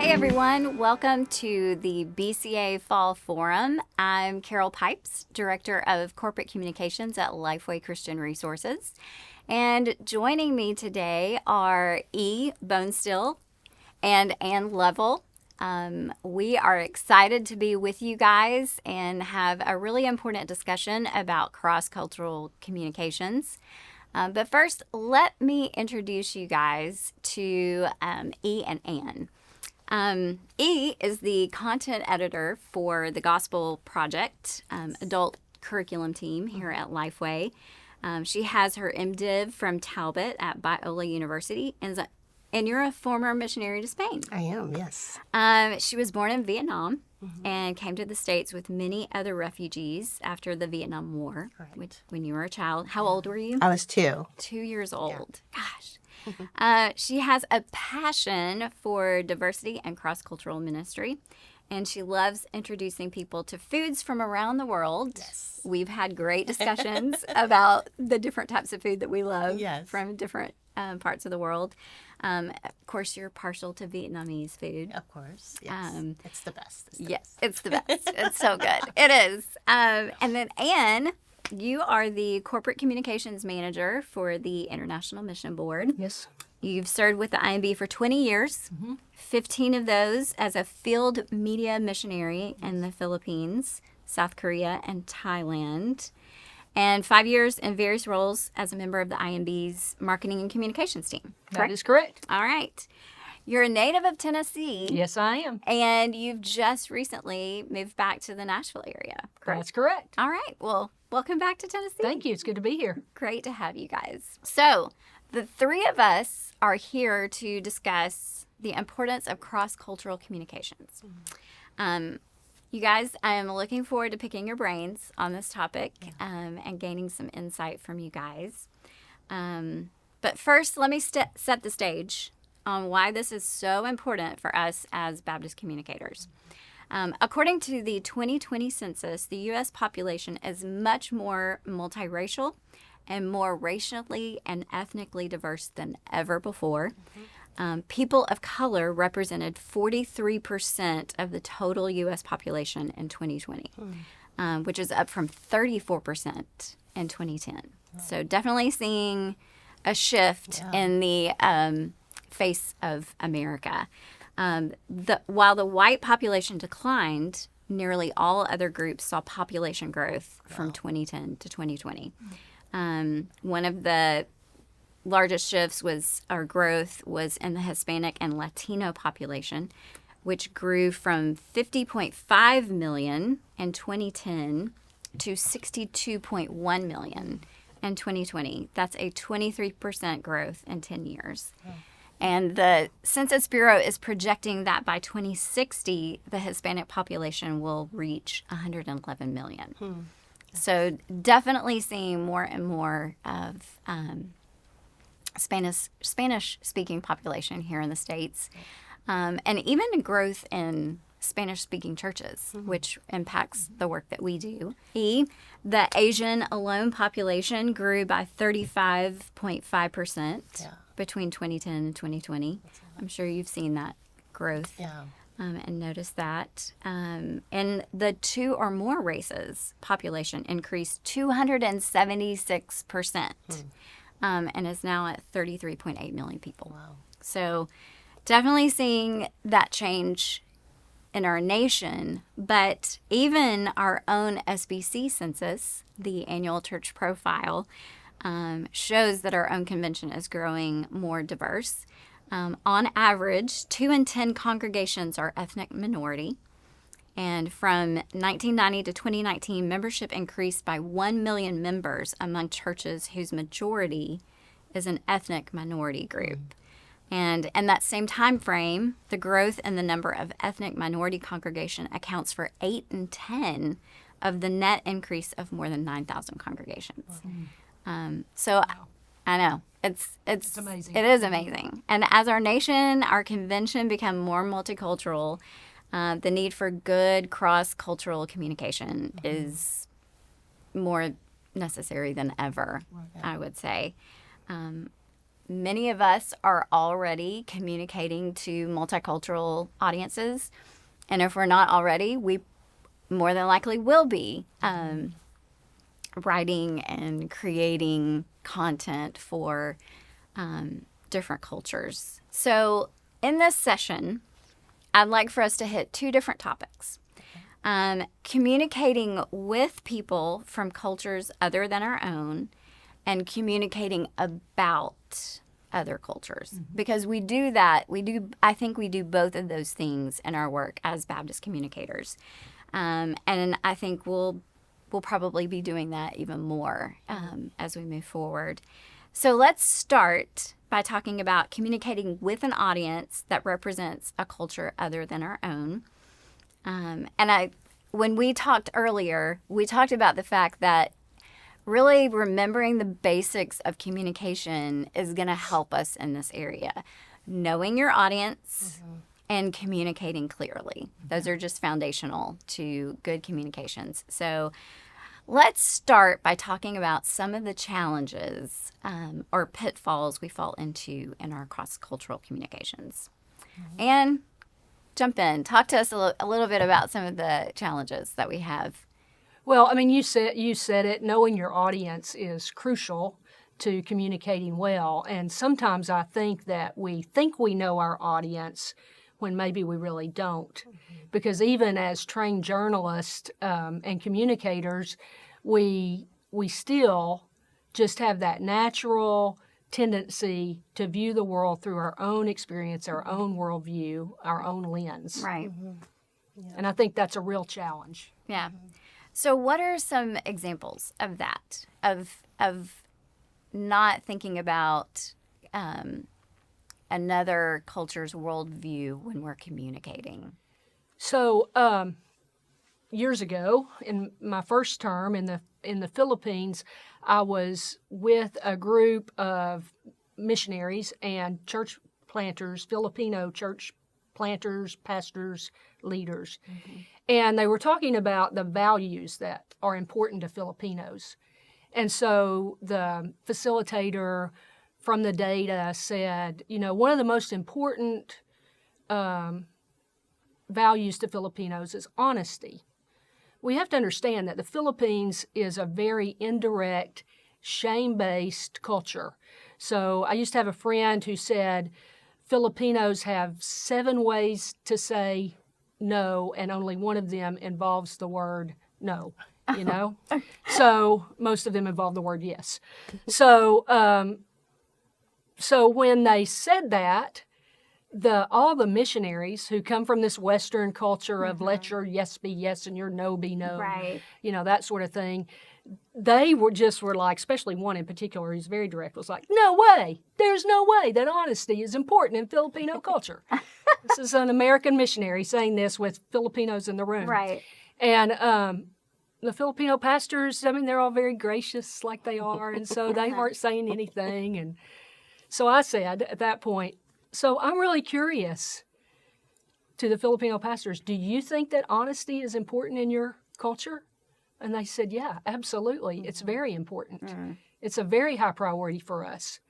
Hey everyone, welcome to the BCA Fall Forum. I'm Carol Pipes, Director of Corporate Communications at Lifeway Christian Resources. And joining me today are Bonesteele and Ann Lovell. We are excited to be with you guys and have a really important discussion about cross-cultural communications. But first, let me introduce you guys to E and Ann. E is the content editor for the Gospel Project, adult curriculum team here at Lifeway. She has her MDiv from Talbot at Biola University, and you're a former missionary to Spain. I am, yes. She was born in Vietnam and came to the States with many other refugees after the Vietnam War, which when you were a child. How old were you? I was 2. 2 years old. Yeah. Gosh. She has a passion for diversity and cross-cultural ministry, and she loves introducing people to foods from around the world. Yes. We've had great discussions about the different types of food that we love from different parts of the world. Of course, you're partial to Vietnamese food. Of course, yes. It's the best. It's the best. It's so good. It is. And then Ann, you are the Corporate Communications Manager for the International Mission Board. Yes. You've served with the IMB for 20 years, 15 of those as a field media missionary in the Philippines, South Korea, and Thailand, and 5 years in various roles as a member of the IMB's marketing and communications team. That is correct. All right. You're a native of Tennessee. Yes, I am. And you've just recently moved back to the Nashville area. Correct? That's correct. All right. Well, welcome back to Tennessee. Thank you. It's good to be here. Great to have you guys. So, the three of us are here to discuss the importance of cross-cultural communications. You guys, I am looking forward to picking your brains on this topic and gaining some insight from you guys. But first, let me set the stage on why this is so important for us as Baptist communicators. According to the 2020 census, the U.S. population is much more multiracial and more racially and ethnically diverse than ever before. People of color represented 43% of the total U.S. population in 2020, which is up from 34% in 2010. So definitely seeing a shift in the face of America. While the white population declined, nearly all other groups saw population growth from 2010 to 2020. One of the largest shifts growth was in the Hispanic and Latino population, which grew from 50.5 million in 2010 to 62.1 million in 2020. That's a 23% growth in 10 years. Oh. And the Census Bureau is projecting that by 2060, the Hispanic population will reach 111 million. So definitely seeing more and more of Spanish-speaking population here in the States, and even growth in Spanish-speaking churches, which impacts the work that we do. The Asian alone population grew by 35.5% between 2010 and 2020. I'm sure you've seen that growth. And noticed that. And the two or more races population increased 276%. And is now at 33.8 million people. Wow. So definitely seeing that change in our nation, but even our own SBC census, the annual church profile, shows that our own convention is growing more diverse. On average, 2 in 10 congregations are ethnic minority. And from 1990 to 2019, membership increased by 1 million members among churches whose majority is an ethnic minority group. And in that same time frame, the growth in the number of ethnic minority congregation accounts for 8 in 10 of the net increase of more than 9,000 congregations. I know it's amazing. It is amazing. And as our nation, our convention become more multicultural, the need for good cross-cultural communication is more necessary than ever, I would say. many of us are already communicating to multicultural audiences. And if we're not already, we more than likely will be writing and creating content for different cultures. So in this session, I'd like for us to hit two different topics. Communicating with people from cultures other than our own, and communicating about other cultures. Because we do that, I think we do both of those things in our work as Baptist communicators. And I think we'll probably be doing that even more as we move forward. So let's start by talking about communicating with an audience that represents a culture other than our own. When we talked earlier, we talked about the fact that really remembering the basics of communication is going to help us in this area. Knowing your audience and communicating clearly. Those are just foundational to good communications. So let's start by talking about some of the challenges or pitfalls we fall into in our cross-cultural communications. And jump in. Talk to us a little bit about some of the challenges that we have. Well, I mean, you said it. Knowing your audience is crucial to communicating well. And sometimes I think that we think we know our audience when maybe we really don't. Because even as trained journalists and communicators, we still just have that natural tendency to view the world through our own experience, our own worldview, our own lens. Right. Yeah. And I think that's a real challenge. Yeah. So what are some examples of that, of not thinking about another culture's worldview when we're communicating? So years ago, in my first term in the Philippines, I was with a group of missionaries and church planters, Filipino church planters, pastors, leaders. And they were talking about the values that are important to Filipinos. And so the facilitator from the data said, one of the most important values to Filipinos is honesty. We have to understand that the Philippines is a very indirect, shame-based culture. So I used to have a friend who said Filipinos have 7 ways to say no, and only one of them involves the word no, So most of them involve the word yes. So when they said that, all the missionaries who come from this Western culture of let your yes be yes and your no be no, Right. That sort of thing, they were like, especially one in particular who's very direct, was like, no way, there's no way that honesty is important in Filipino culture. This is an American missionary saying this with Filipinos in the room. Right. And the Filipino pastors, they're all very gracious like they are, and so they weren't saying anything. And so I said at that point, so I'm really curious to the Filipino pastors, do you think that honesty is important in your culture? And they said, yeah, absolutely. It's very important. It's a very high priority for us.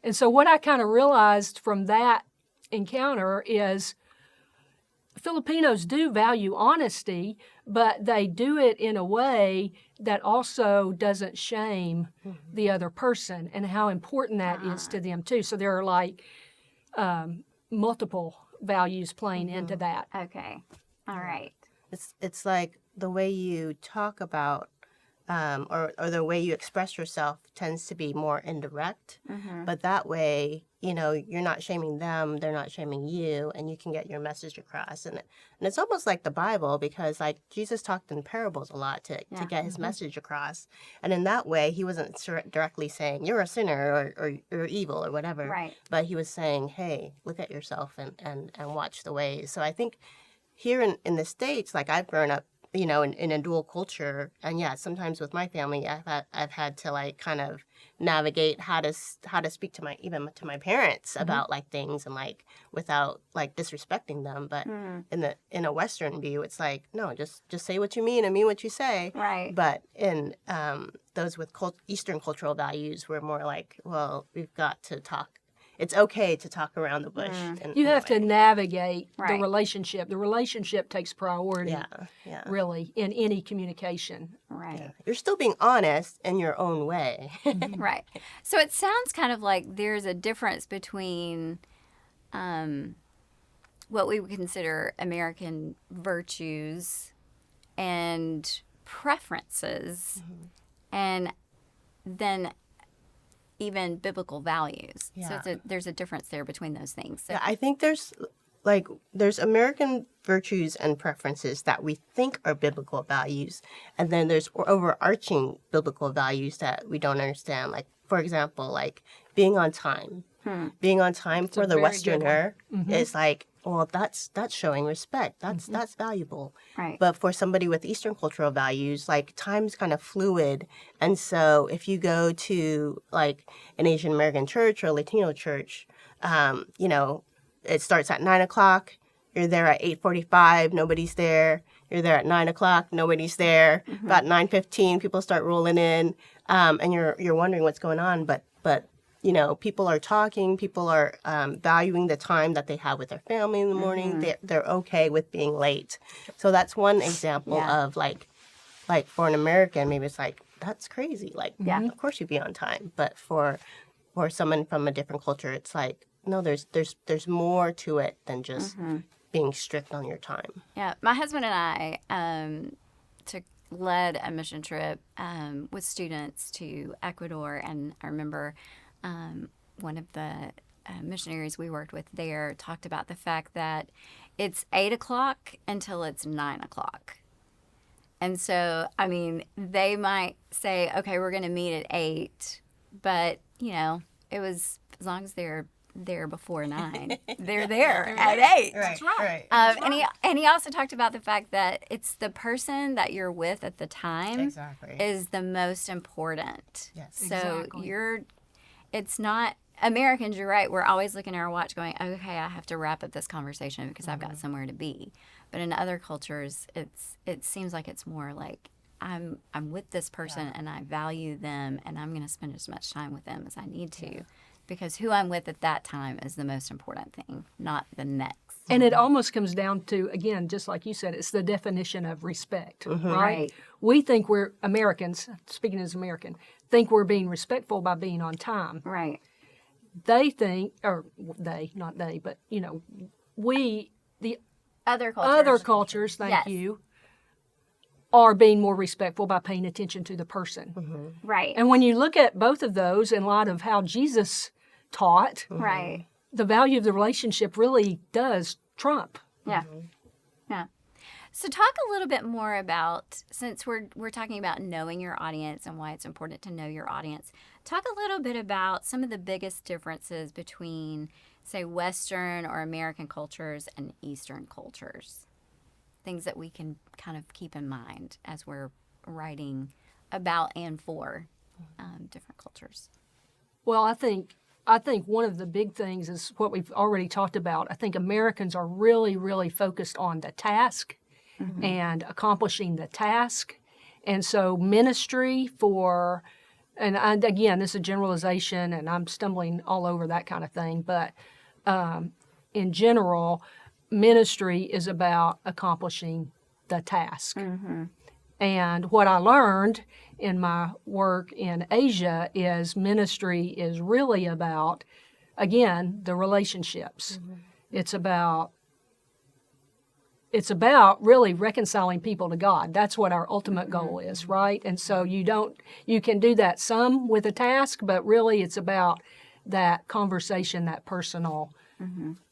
And so what I kind of realized from that encounter is Filipinos do value honesty, but they do it in a way that also doesn't shame the other person and how important that is to them too. So there are like multiple values playing into that. Okay. All right. It's like the way you talk about or the way you express yourself tends to be more indirect. But that way, you're not shaming them, they're not shaming you, and you can get your message across. And it's almost like the Bible, because like Jesus talked in parables a lot to get his message across. And in that way, he wasn't directly saying you're a sinner or you're evil or whatever. Right. But he was saying, hey, look at yourself and watch the ways. So I think here in the States, like I've grown up in a dual culture. And yeah, sometimes with my family, I've had to like kind of navigate how to speak to my parents about like things and like without like disrespecting them. But in a Western view, it's like, no, just say what you mean and mean what you say. Right. But in those with Eastern cultural values, we're more like, well, we've got to talk. It's okay to talk around the bush. You have to navigate the Right. relationship. The relationship takes priority, Yeah. really, in any communication. Right. You're still being honest in your own way. Right. So it sounds kind of like there's a difference between what we would consider American virtues and preferences, and then even biblical values. Yeah. So there's a difference there between those things. So, Yeah, I think there's American virtues and preferences that we think are biblical values, and then there's overarching biblical values that we don't understand. Like, for example, like being on time. Being on time for the very good Westerner is like, well, that's showing respect. That's valuable. Right. But for somebody with Eastern cultural values, like time's kind of fluid. And so if you go to like an Asian American church or Latino church, it starts at 9:00. You're there at 8:45. Nobody's there. You're there at 9:00. Nobody's there. About 9:15, people start rolling in, and you're wondering what's going on. But people are talking. People are valuing the time that they have with their family in the morning. They're okay with being late. So that's one example of like for an American, maybe it's like, that's crazy. Like, of course you'd be on time. But for someone from a different culture, it's like, no, there's more to it than just being strict on your time. Yeah, my husband and I led a mission trip with students to Ecuador, and I remember one of the missionaries we worked with there talked about the fact that it's 8:00 until it's 9:00. And so, I mean, they might say, okay, we're going to meet at 8, but, it was as long as they're there before 9, they're there at 8. That's right. And he also talked about the fact that it's the person that you're with at the time Exactly. is the most important. Yes. So Exactly. it's not Americans, you're right. We're always looking at our watch going, okay, I have to wrap up this conversation because I've got somewhere to be. But in other cultures, it seems like it's more like I'm with this person and I value them and I'm going to spend as much time with them as I need to. Because who I'm with at that time is the most important thing, not the next. And it almost comes down to, again, just like you said, it's the definition of respect, right? Right. We think we're Americans, speaking as American, think we're being respectful by being on time. Right. They think, or they, not they, but, we, the Other cultures. other cultures, thank Yes. you, are being more respectful by paying attention to the person. Right. And when you look at both of those in light of how Jesus taught, Right. the value of the relationship really does trump. Yeah. Yeah. So talk a little bit more about, since we're talking about knowing your audience and why it's important to know your audience, talk a little bit about some of the biggest differences between, say, Western or American cultures and Eastern cultures. Things that we can kind of keep in mind as we're writing about and for different cultures. Well, I think one of the big things is what we've already talked about. I think Americans are really, really focused on the task and accomplishing the task. And so ministry and again, this is a generalization and I'm stumbling all over that kind of thing, but in general, ministry is about accomplishing the task. And what I learned in my work in Asia is ministry is really about, again, the relationships. It's about really reconciling people to God. That's what our ultimate goal is, right? And so you can do that some with a task, but really it's about that conversation, that personal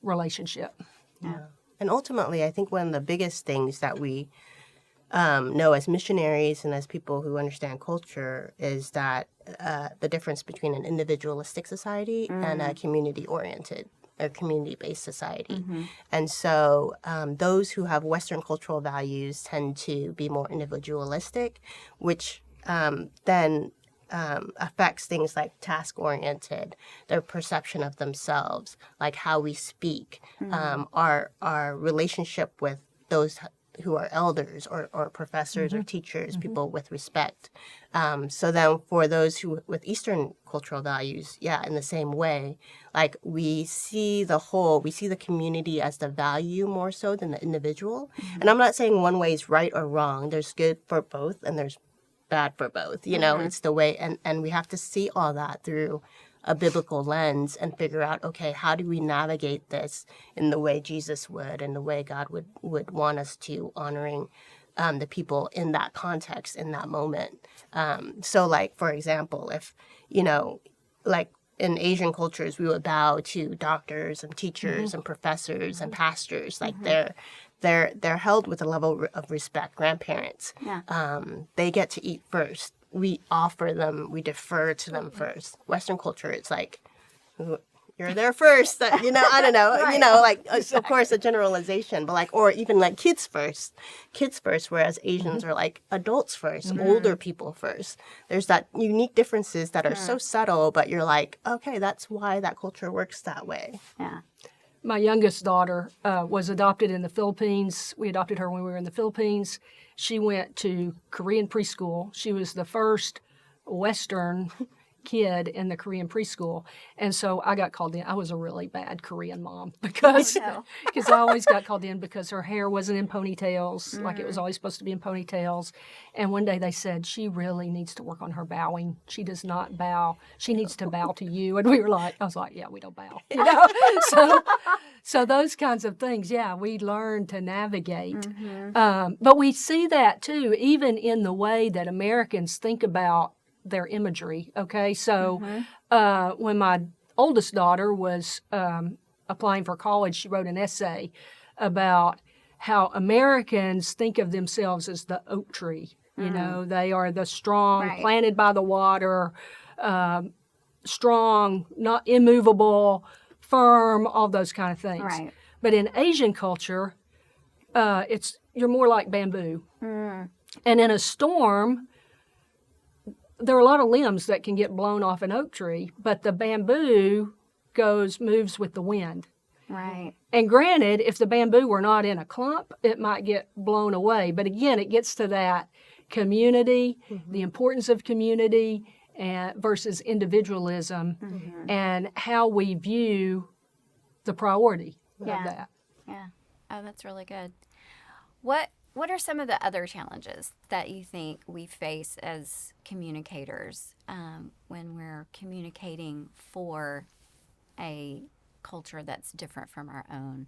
relationship. Yeah. And ultimately, I think one of the biggest things that we know as missionaries and as people who understand culture is that the difference between an individualistic society and a community-oriented a community-based society. And so those who have Western cultural values tend to be more individualistic, which then affects things like task-oriented, their perception of themselves, like how we speak, our relationship with those who are elders or professors or teachers, people with respect. So then for those who with Eastern cultural values, in the same way, like we see the community as the value more so than the individual. And I'm not saying one way is right or wrong. There's good for both and there's bad for both. You know, it's the way, and we have to see all that through a biblical lens and figure out, okay, how do we navigate this in the way Jesus would and the way God would want us to, honoring the people in that context, in that moment. So like, for example, if, you know, like in Asian cultures, we would bow to doctors and teachers and professors and pastors, like they're held with a level of respect. Grandparents, they get to eat first. We offer them, we defer to them first. Western culture, it's like, you're there first. You know, I don't know. You know, like, of course, a generalization, but like, or even like kids first, whereas Asians are like adults first, older people first. There's that unique differences that are so subtle, but you're like, okay, that's why that culture works that way. Yeah. My youngest daughter was adopted in the Philippines. We adopted her when we were in the Philippines. She went to Korean preschool. She was the first Western kid in the Korean preschool. And so I got called in. I was a really bad Korean mom because I always got called in because her hair wasn't in ponytails, like it was always supposed to be in ponytails. And one day they said, she really needs to work on her bowing. She does not bow. She needs to bow to you. And we were like, I was like, yeah, we don't bow. You know? So those kinds of things, we learn to navigate. But we see that too, even in the way that Americans think about their imagery. Okay, so when my oldest daughter was applying for college, she wrote an essay about how Americans think of themselves as the oak tree. You know, they are the strong, planted by the water, strong, not immovable, firm, all those kind of things. Right. But in Asian culture, you're more like bamboo. And in a storm, there are a lot of limbs that can get blown off an oak tree, but the bamboo moves with the wind. Right. And granted, if the bamboo were not in a clump, it might get blown away. But again, it gets to that community, the importance of community versus individualism, and how we view the priority of that. Yeah. Oh, that's really good. What are some of the other challenges that you think we face as communicators when we're communicating for a culture that's different from our own,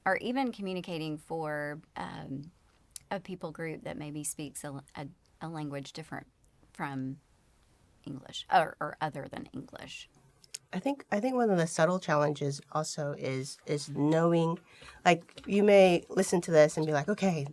or even communicating for a people group that maybe speaks a language different from English or other than English? I think one of the subtle challenges also is knowing, like, you may listen to this and be like, okay,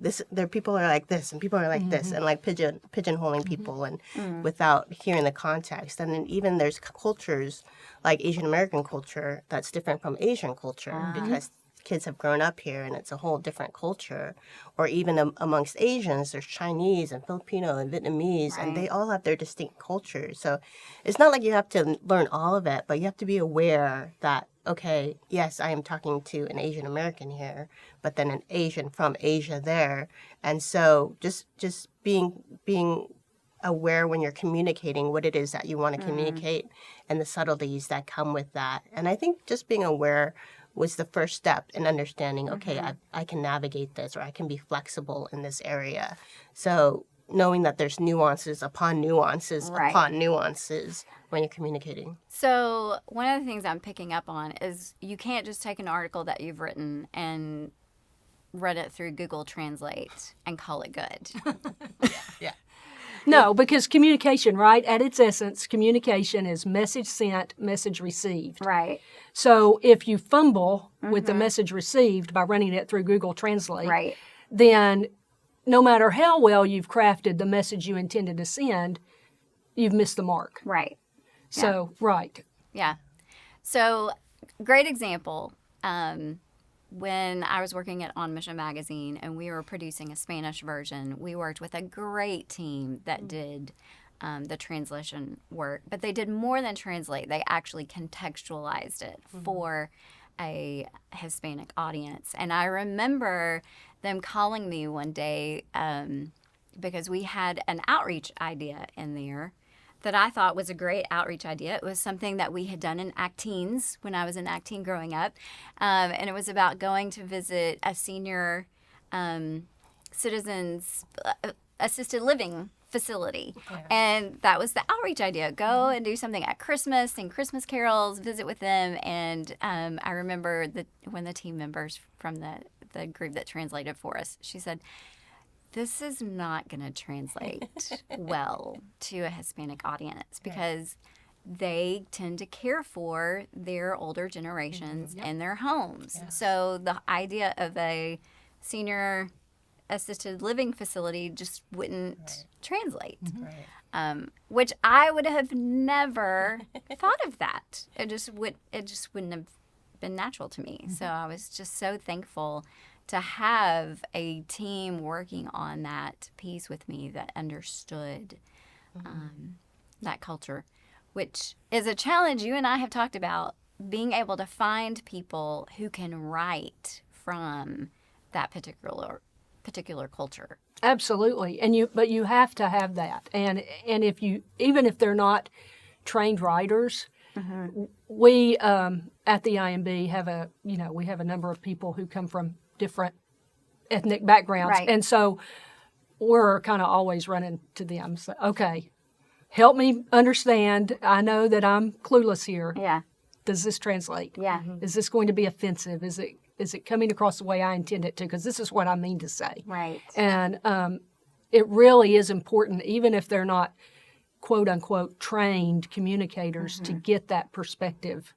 people are like this and people are like this, and like pigeonholing people and without hearing the context. And then even there's cultures like Asian American culture that's different from Asian culture because kids have grown up here and it's a whole different culture. Or even amongst Asians, there's Chinese and Filipino and Vietnamese, and they all have their distinct cultures. So it's not like you have to learn all of it, but you have to be aware that, okay, yes, I am talking to an Asian American here, but then an Asian from Asia there. And so just being aware when you're communicating what it is that you want to communicate and the subtleties that come with that. And I think just being aware was the first step in understanding, okay, I can navigate this, or I can be flexible in this area. So knowing that there's nuances upon nuances upon nuances when you're communicating. So one of the things I'm picking up on is you can't just take an article that you've written and read it through Google Translate and call it good. Yeah. No, because communication, right, at its essence, communication is message sent, message received. Right. So if you fumble with the message received by running it through Google Translate, then no matter how well you've crafted the message you intended to send, you've missed the mark. Right. So, Yeah. So great example. When I was working at On Mission Magazine and we were producing a Spanish version, we worked with a great team that did the translation work. But they did more than translate. They actually contextualized it for a Hispanic audience. And I remember them calling me one day because we had an outreach idea in there that I thought was a great outreach idea. It was something that we had done in Acteens when I was in Acteen growing up. And it was about going to visit a senior citizens assisted living facility. Yeah. And that was the outreach idea. Go and do something at Christmas, sing Christmas carols, visit with them. And I remember when the team members from the group that translated for us, she said, this is not going to translate well to a Hispanic audience because they tend to care for their older generations in their homes. Yeah. So the idea of a senior assisted living facility just wouldn't translate, which I would have never thought of that. It just wouldn't have been natural to me. So I was just so thankful to have a team working on that piece with me that understood that culture, which is a challenge you and I have talked about, being able to find people who can write from that particular culture. Absolutely. But you have to have that. And if you, even if they're not trained writers, we at the IMB have a number of people who come from different ethnic backgrounds. Right. And so we're kind of always running to them. So, okay, help me understand. I know that I'm clueless here. Yeah. Does this translate? Yeah. Is this going to be offensive? Is it coming across the way I intend it to? Because this is what I mean to say. Right. And it really is important, even if they're not quote unquote trained communicators, to get that perspective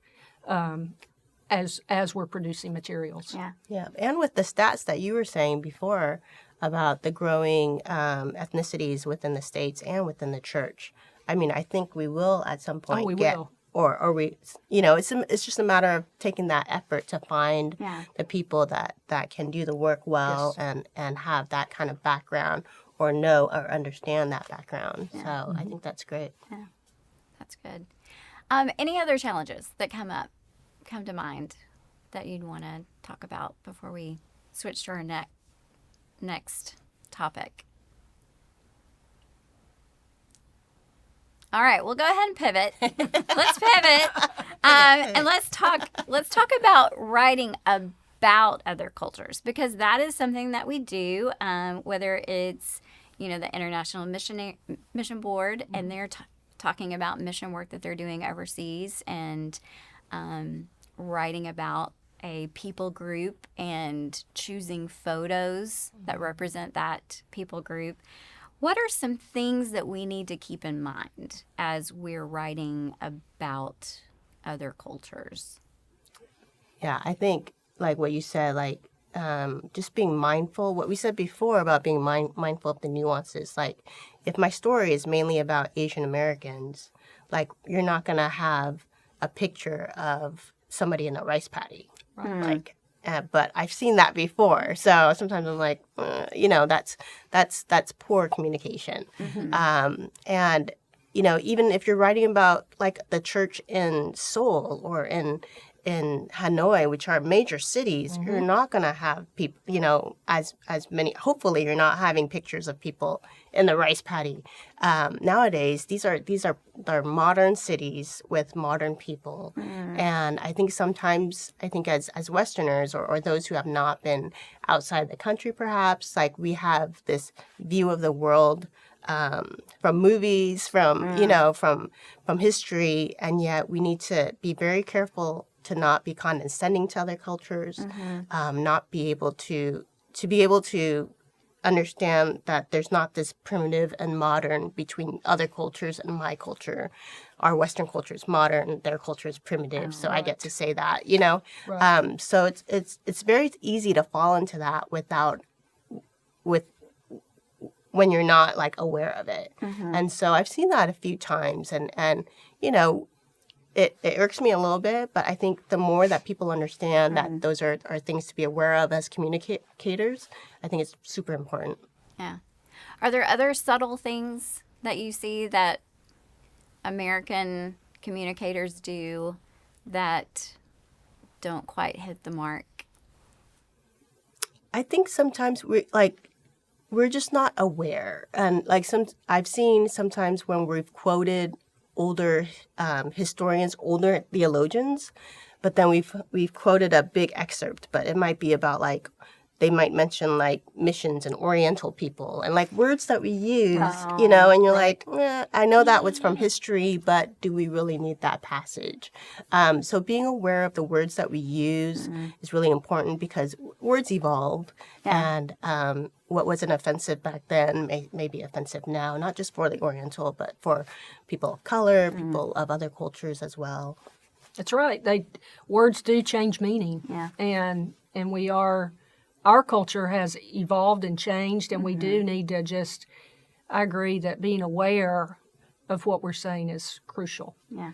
as we're producing materials. Yeah. Yeah. And with the stats that you were saying before about the growing ethnicities within the states and within the church, I mean, I think we will at some point will. Or we, it's just a matter of taking that effort to find the people that can do the work well and have that kind of background or know or understand that background. Yeah. So I think that's great. Yeah, that's good. Any other challenges that come to mind that you'd want to talk about before we switch to our next topic? All right, we'll go ahead and pivot. Let's pivot, and let's talk about writing about other cultures, because that is something that we do. Whether it's the International Mission Board, and they're talking about mission work that they're doing overseas, and writing about a people group and choosing photos that represent that people group. What are some things that we need to keep in mind as we're writing about other cultures? Yeah, I think like what you said, like just being mindful, what we said before about being mindful of the nuances. Like if my story is mainly about Asian Americans, like you're not going to have a picture of somebody in a rice paddy. Like, but I've seen that before, so sometimes I'm like, that's poor communication. And even if you're writing about like the church in Seoul or in Hanoi, which are major cities, you're not going to have people, as many. Hopefully, you're not having pictures of people in the rice paddy. Nowadays, these are modern cities with modern people, and I think sometimes as Westerners or those who have not been outside the country, perhaps like we have this view of the world from movies, from history, and yet we need to be very careful to not be condescending to other cultures, not be able to be able to understand that there's not this primitive and modern between other cultures and my culture. Our Western culture is modern, their culture is primitive, so I get to say that, Right. So it's very easy to fall into that when you're not like aware of it. And so I've seen that a few times, and it irks me a little bit, but I think the more that people understand that those are things to be aware of as communicators, I think it's super important. Yeah. Are there other subtle things that you see that American communicators do that don't quite hit the mark? I think sometimes we're just not aware, and I've seen sometimes when we've quoted older historians, older theologians, but then we've quoted a big excerpt, but it might be about they might mention missions and Oriental people and words that we use, and you're I know that was from history, but do we really need that passage? So being aware of the words that we use is really important because words evolve, and what wasn't offensive back then may be offensive now, not just for the Oriental, but for people of color, people of other cultures as well. That's right. Words do change meaning. Yeah. And our culture has evolved and changed, and we do need to I agree that being aware of what we're saying is crucial. Yeah.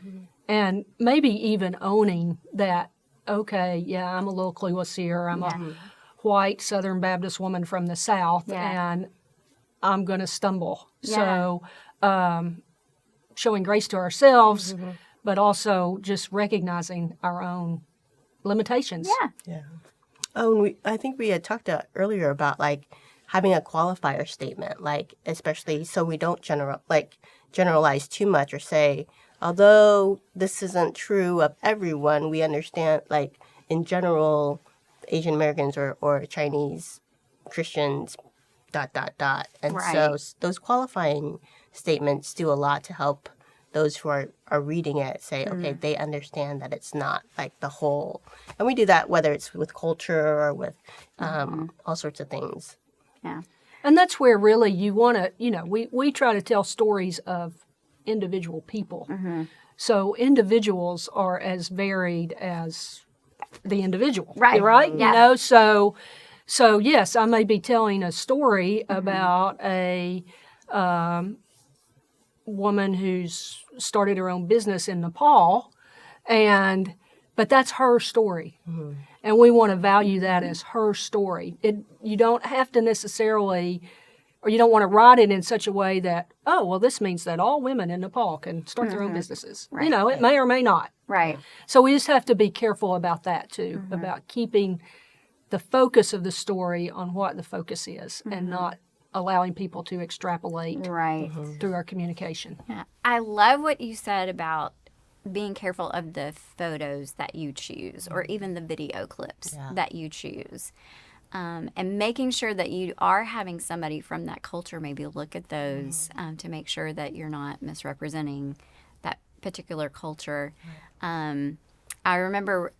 And maybe even owning that, okay, yeah, I'm a little clueless here. I'm a white Southern Baptist woman from the South, and I'm going to stumble. Yeah. So showing grace to ourselves, but also just recognizing our own limitations. Yeah. Yeah. Oh, and I think we had talked earlier about having a qualifier statement, especially so we don't generalize too much or say, although this isn't true of everyone, we understand in general, Asian Americans or Chinese Christians, ... And so those qualifying statements do a lot to help those who are reading it say, okay, they understand that it's not the whole. And we do that whether it's with culture or with all sorts of things. Yeah. And that's where really you want to, we try to tell stories of individual people. So individuals are as varied as the individual. Right. Right? Yeah. So yes, I may be telling a story about a woman who's started her own business in Nepal, but that's her story, and we want to value that as her story. You don't have to necessarily, or you don't want to write it in such a way that, oh, well, this means that all women in Nepal can start their own businesses. Right. It may or may not. Right. So we just have to be careful about that too, about keeping the focus of the story on what the focus is, and not allowing people to extrapolate through our communication. Yeah. I love what you said about being careful of the photos that you choose or even the video clips that you choose. And making sure that you are having somebody from that culture maybe look at those to make sure that you're not misrepresenting that particular culture. I remember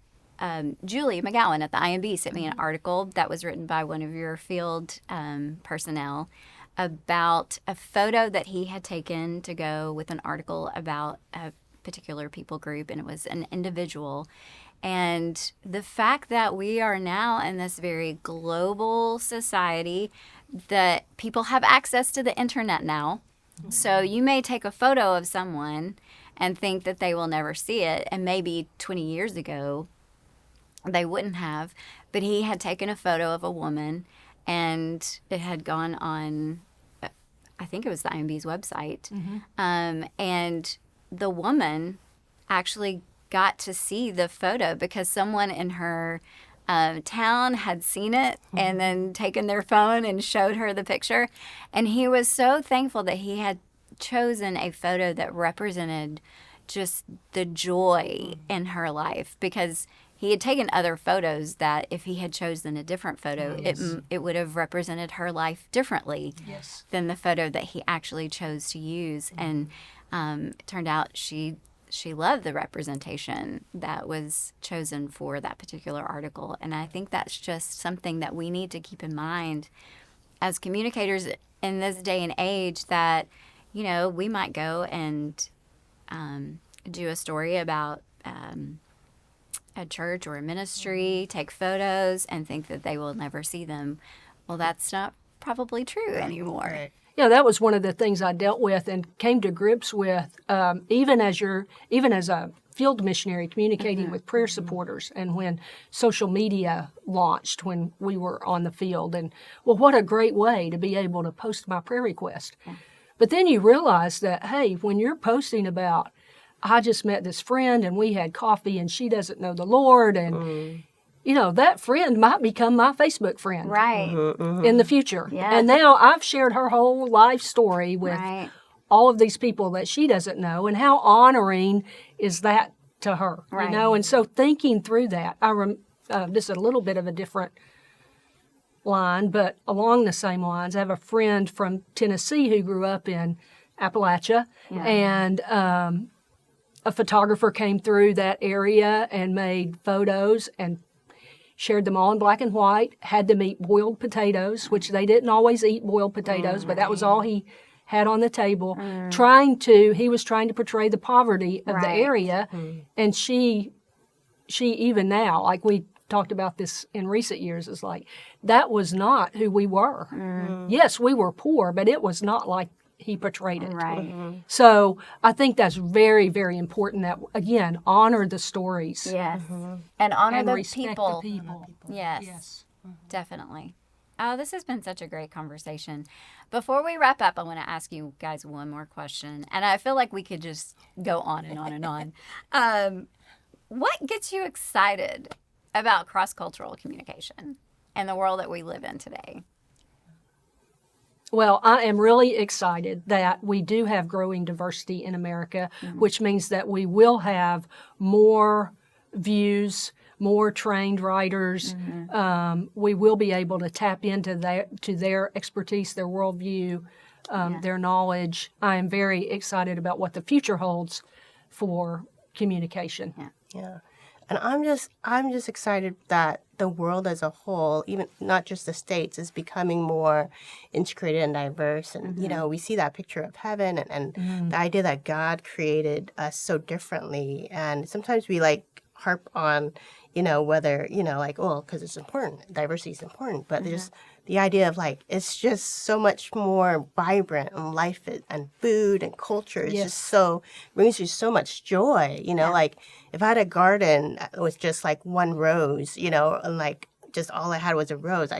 Julie McGowan at the IMB sent me an article that was written by one of your field personnel about a photo that he had taken to go with an article about a particular people group, and it was an individual. And the fact that we are now in this very global society, that people have access to the internet now. So you may take a photo of someone and think that they will never see it, and maybe 20 years ago they wouldn't have, but he had taken a photo of a woman and it had gone on, I think it was the IMB's website. And the woman actually got to see the photo because someone in her town had seen it and then taken their phone and showed her the picture. And he was so thankful that he had chosen a photo that represented just the joy in her life, because he had taken other photos that if he had chosen a different photo, it would have represented her life differently than the photo that he actually chose to use. And it turned out she loved the representation that was chosen for that particular article. And I think that's just something that we need to keep in mind as communicators in this day and age, that, we might go and do a story about a church or a ministry, take photos, and think that they will never see them. Well, that's not probably true anymore. Right. Yeah, that was one of the things I dealt with and came to grips with, even as a field missionary communicating with prayer supporters, and when social media launched when we were on the field. And well, what a great way to be able to post my prayer request. But then you realize that, hey, when you're posting about, I just met this friend and we had coffee and she doesn't know the Lord, and you know, that friend might become my Facebook friend Right. in the future. Yes. And now I've shared her whole life story with Right. all of these people that she doesn't know, and how honoring is that to her, Right. you know? And so thinking through that, this is a little bit of a different line, but along the same lines, I have a friend from Tennessee who grew up in Appalachia, and a photographer came through that area and made photos and shared them all in black and white, had them eat boiled potatoes, which they didn't always eat boiled potatoes, but that was all he had on the table, he was trying to portray the poverty of the area. And she even now, like we talked about this in recent years, is like, that was not who we were. Yes, we were poor, but it was not like he portrayed it. Right. So I think that's very, very important that, again, honor the stories. Yes. And honor And the respect people. the people. Yes. Definitely. Oh, this has been such a great conversation. Before we wrap up, I want to ask you guys one more question. And I feel like we could just go on and on and on. What gets you excited about cross-cultural communication and the world that we live in today? Well, I am really excited that we do have growing diversity in America, which means that we will have more views, more trained writers. We will be able to tap into their expertise, their worldview, their knowledge. I am very excited about what the future holds for communication. Yeah. And I'm just excited that the world as a whole, even not just the States, is becoming more integrated and diverse. And, you know, we see that picture of heaven and the idea that God created us so differently. And sometimes we harp on, you know, whether, you know, because it's important, diversity is important, but just the idea of it's just so much more vibrant, and life and food and culture is just so, brings you so much joy, you know, if I had a garden with just one rose, you know, and just all I had was a rose,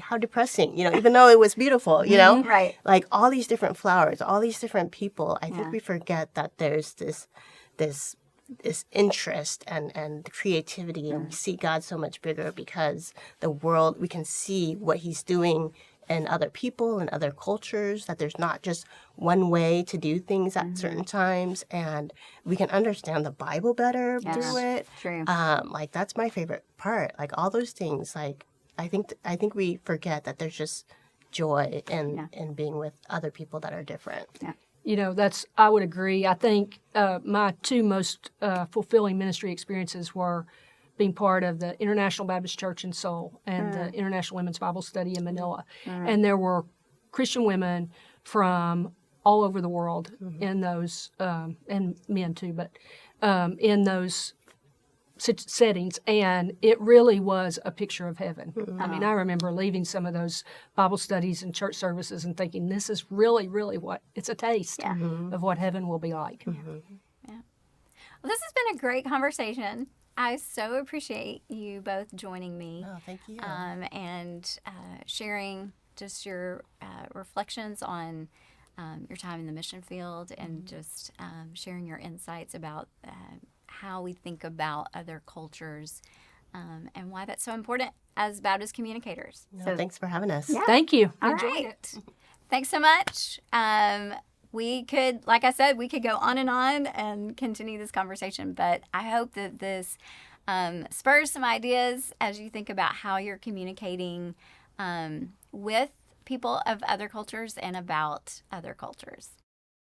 how depressing, you know, even though it was beautiful, you know, Right. All these different flowers, all these different people, I think we forget that there's this interest and creativity, and we see God so much bigger because the world, we can see what he's doing in other people and other cultures, that there's not just one way to do things at certain times, and we can understand the Bible better through it. True. That's my favorite part. All those things, I think we forget that there's just joy in being with other people that are different. Yeah. You know, I would agree. I think my two most fulfilling ministry experiences were being part of the International Baptist Church in Seoul and the International Women's Bible Study in Manila. And there were Christian women from all over the world in those, and men too, but in those settings, and it really was a picture of heaven. I mean, I remember leaving some of those Bible studies and church services and thinking, this is really, really it's a taste of what heaven will be like. Yeah. Well, this has been a great conversation. I so appreciate you both joining me. Oh, thank you. And sharing just your reflections on your time in the mission field, and just sharing your insights about how we think about other cultures, and why that's so important as Baptist communicators. So thanks for having us. Yeah. Thank you. All Enjoyed right. it. Thanks so much. We could, like I said, we could go on and continue this conversation, but I hope that this spurs some ideas as you think about how you're communicating with people of other cultures and about other cultures.